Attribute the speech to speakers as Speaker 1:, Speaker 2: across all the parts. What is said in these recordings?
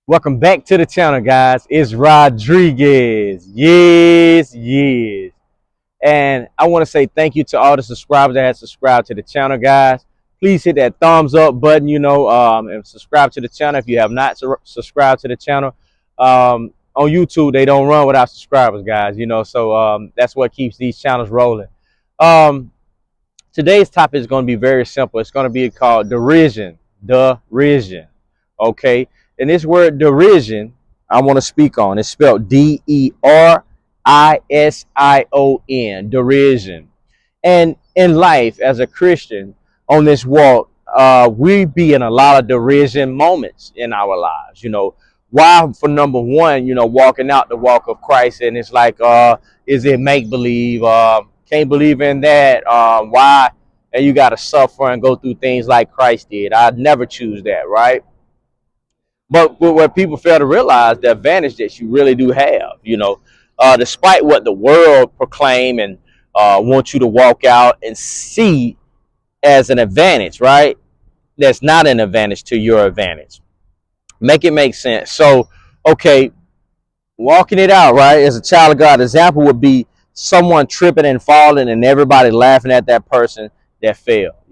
Speaker 1: Welcome back to the channel, guys. It's Rodriguez. Yes, yes. And I want to say thank you to all the subscribers that have subscribed to the channel, guys. Please hit that thumbs up button, and subscribe to the channel if you have not subscribed to the channel. On YouTube, they don't run without subscribers, guys, so that's what keeps these channels rolling. Um, Today's topic is going to be very simple. It's going to be called derision. Derision. Okay. And this word derision, I want to speak on. It's spelled Derision. Derision. And in life, as a Christian on this walk, we be in a lot of derision moments in our lives. Why? For number one, walking out the walk of Christ, and it's like, is it make believe? Can't believe in that. Why? And you got to suffer and go through things like Christ did. I'd never choose that, right? But what people fail to realize, the advantage that you really do have, despite what the world proclaim and want you to walk out and see as an advantage, right? That's not an advantage to your advantage. Make it make sense. So, okay, walking it out, right? As a child of God, example would be someone tripping and falling and everybody laughing at that person that fell,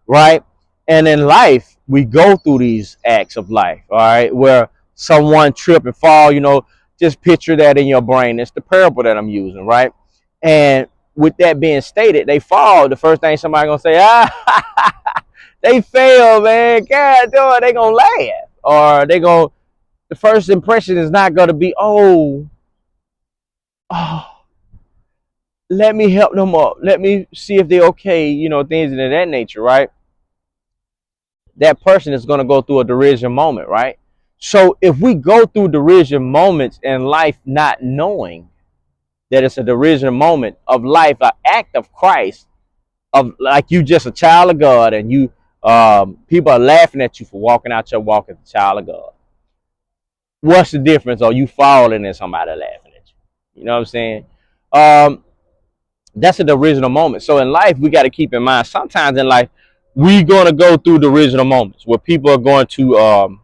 Speaker 1: right? And in life, we go through these acts of life, all right, where someone trip and fall, just picture that in your brain. It's the parable that I'm using, right? And with that being stated, they fall. The first thing somebody gonna say, they fail, man. God, they gonna laugh, or the first impression is not gonna be, oh, let me help them up. Let me see if they're okay, things of that nature, right? That person is going to go through a derision moment, right? So if we go through derision moments in life not knowing that it's a derision moment of life, an act of Christ, of like you just a child of God, and you people are laughing at you for walking out your walk as a child of God. What's the difference? Are you falling and somebody laughing at you? You know what I'm saying? That's a derisional moment. So in life, we got to keep in mind, sometimes in life, we're going to go through derisional moments where people are going to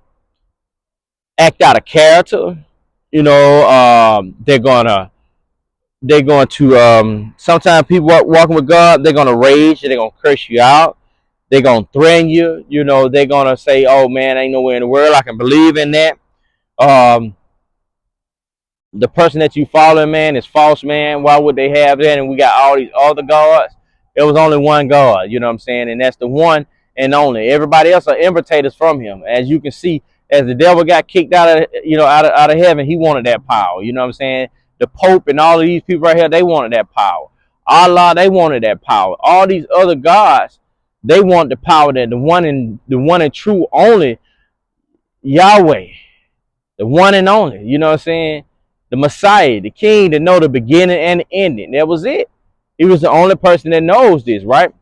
Speaker 1: act out of character. They're going to sometimes people walking with God, they're going to rage, they're going to curse you out, they're going to threaten you. They're going to say, oh man, ain't nowhere in the world I can believe in that. The person that you following, man, is false, man. Why would they have that? And we got all these other gods. There was only one God, you know what I'm saying? And that's the one and only. Everybody else are imitators from him. As you can see, as the devil got kicked out of, out of heaven, he wanted that power. You know what I'm saying? The Pope and all of these people right here, they wanted that power. Allah, they wanted that power. All these other gods, they want the power that the one and true only Yahweh, the one and only, you know what I'm saying? The Messiah, the King, to know the beginning and the ending. That was it. He was the only person that knows this, right?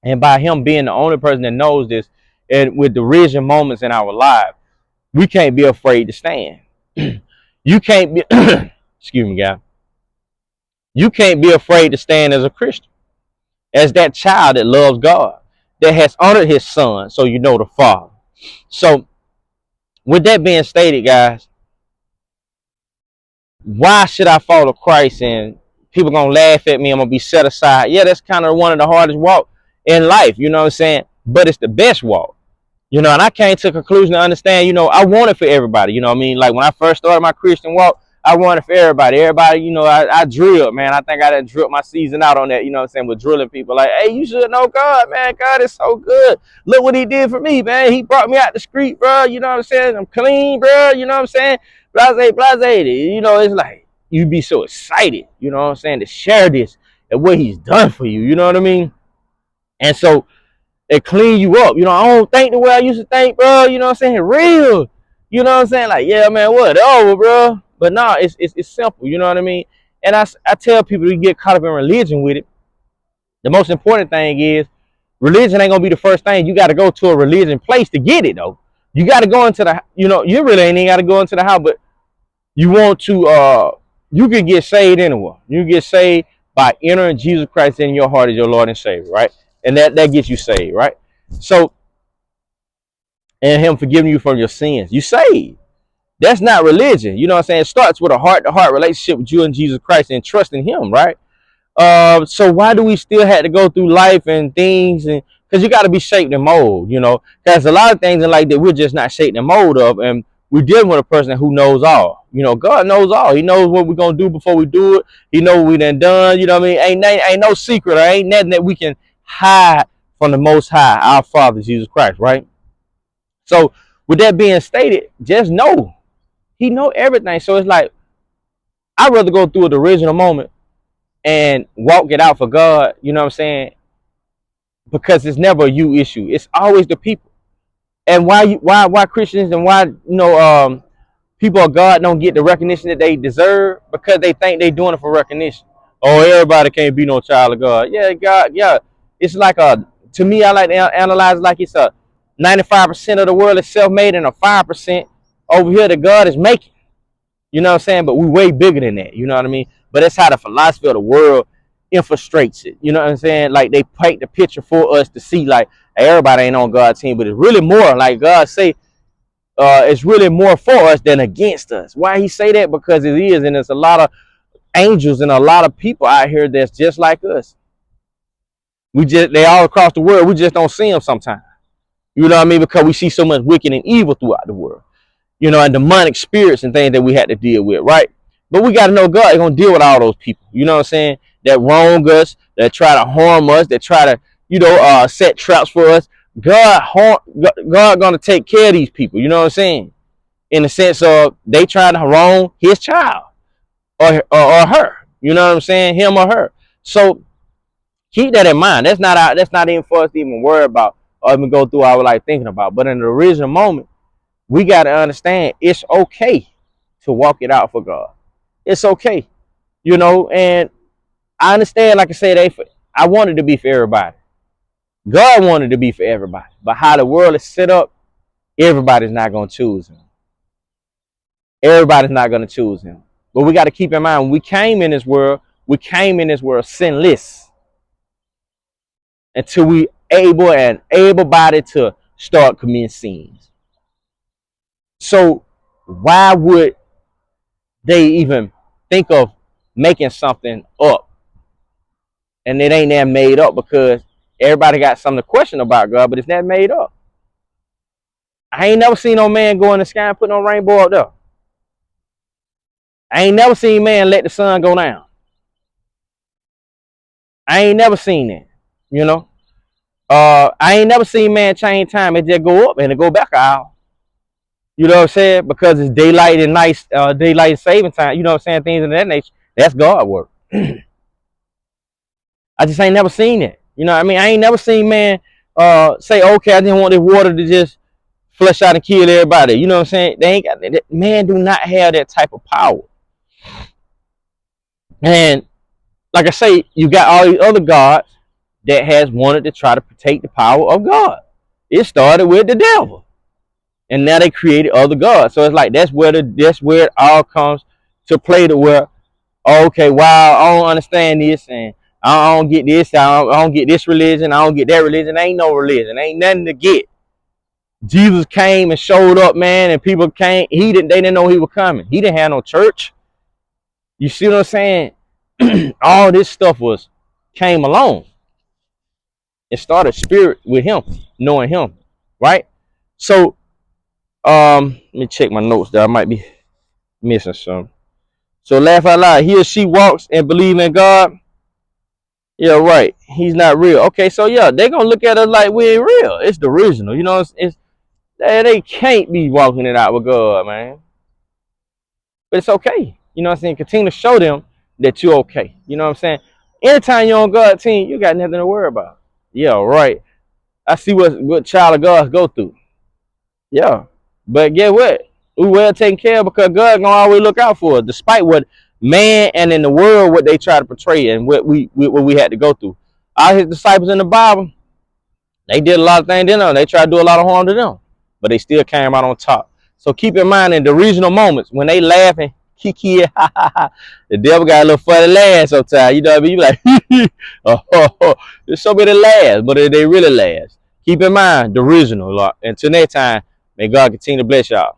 Speaker 1: And by him being the only person that knows this, and with derision moments in our life, we can't be afraid to stand. You can't be, excuse me, guy. You can't be afraid to stand as a Christian, as that child that loves God, that has honored his son, so you know the Father. So, with that being stated, guys, why should I follow Christ and people gonna laugh at me? I'm gonna be set aside. Yeah, that's kind of one of the hardest walk in life, you know what I'm saying? But it's the best walk, and I came to a conclusion to understand, I want it for everybody, you know what I mean? Like when I first started my Christian walk, I wanted for everybody. Everybody, I drilled, man. I think I done drilled my season out on that, you know what I'm saying, with drilling people like, hey, you should know God, man. God is so good. Look what he did for me, man. He brought me out the street, bro. You know what I'm saying? I'm clean, bro. You know what I'm saying? Blase. It's like you'd be so excited, you know what I'm saying, to share this and what he's done for you, you know what I mean? And so it clean you up. I don't think the way I used to think, bro. You know what I'm saying? Real. You know what I'm saying? Like, yeah, man, whatever, bro. But no, it's simple. You know what I mean? And I tell people to get caught up in religion with it. The most important thing is religion ain't gonna be the first thing. You got to go to a religion place to get it, though. You got to go into the, you really ain't got to go into the house, but you want to, you can get saved anywhere. You get saved by entering Jesus Christ in your heart as your Lord and Savior, right? And that gets you saved, right? So, and him forgiving you from your sins, you saved. That's not religion. You know what I'm saying? It starts with a heart-to-heart relationship with you and Jesus Christ and trusting him, right? So why do we still have to go through life and things? And because you got to be shaped and molded, you know, because a lot of things in life that we're just not shaped and molded of, and we're dealing with a person who knows all. You know, God knows all. He knows what we're gonna do before we do it. He knows what we done. You know what I mean? Ain't no secret, or ain't nothing that we can hide from the Most High, our Father Jesus Christ, right? So with that being stated, just know He know everything. So it's like I'd rather go through the original moment and walk it out for God, you know what I'm saying? Because it's never a you issue. It's always the people. And why Christians and why people of God don't get the recognition that they deserve? Because they think they doing it for recognition. Oh, everybody can't be no child of God. Yeah, God, yeah. It's like to me, I like to analyze it like it's a 95% of the world is self-made and a 5% over here that God is making. You know what I'm saying? But we way bigger than that. You know what I mean? But that's how the philosophy of the world infiltrates it. You know what I'm saying? Like they paint the picture for us to see like hey, everybody ain't on God's team, but it's really more like God say it's really more for us than against us. Why he say that? Because it is, and there's a lot of angels and a lot of people out here that's just like us. They all across the world. We just don't see them sometimes. You know what I mean? Because we see so much wicked and evil throughout the world. You know, and demonic spirits and things that we had to deal with, right? But we got to know God is going to deal with all those people, you know what I'm saying, that wrong us, that try to harm us, that try to, set traps for us. God going to take care of these people, you know what I'm saying, in the sense of they trying to wrong his child or her, you know what I'm saying, him or her. So keep that in mind. That's not even for us to even worry about or even go through our life thinking about. But in the original moment, we got to understand it's okay to walk it out for God. It's okay, and I understand, like I said, I wanted to be for everybody. God wanted to be for everybody. But how the world is set up, everybody's not going to choose him. Everybody's not going to choose him. But we got to keep in mind, when we came in this world sinless until we able-bodied to start committing sins. So why would they even think of making something up? And it ain't that made up because everybody got something to question about God, but it's not made up. I ain't never seen no man go in the sky and put no rainbow up there. I ain't never seen man let the sun go down. I ain't never seen that, I ain't never seen man change time and just go up and it go back an hour. You know what I'm saying? Because it's daylight and nice, daylight saving time. You know what I'm saying? Things of that nature. That's God work. I just ain't never seen it. You know what I mean? I ain't never seen man say, okay, I didn't want this water to just flush out and kill everybody. You know what I'm saying? They ain't got that. Man do not have that type of power. And like I say, you got all these other gods that has wanted to try to take the power of God. It started with the devil. And now they created other gods. So it's like that's where it all comes to play to where, okay, wow, I don't understand this and I don't get this, I don't get this religion, I don't get that religion. Ain't no religion, ain't nothing to get. Jesus came and showed up, man, and people came. They didn't know he was coming. He didn't have no church. You see what I'm saying? All this stuff came along. It started spirit with him, knowing him, right? So let me check my notes there. I might be missing some. So laugh out loud. He or she walks and believe in God. Yeah, right. He's not real. Okay, so yeah, they're gonna look at us like we ain't real. It's the original, they can't be walking it out with God, man. But it's okay. You know what I'm saying? Continue to show them that you're okay. You know what I'm saying? Anytime you're on God's team, you got nothing to worry about. Yeah, right. I see what child of God go through. Yeah. But get what? We well taken care of because God gonna always look out for us, despite what man and in the world what they try to portray and what we had to go through. All his disciples in the Bible, they did a lot of things to them. They tried to do a lot of harm to them, but they still came out on top. So keep in mind in the regional moments when they laughing, kiki, the devil got a little funny laugh sometimes. You know what I mean? You like, there's so many laughs, but they really last. Keep in mind the original. Until next time, may God continue to bless y'all.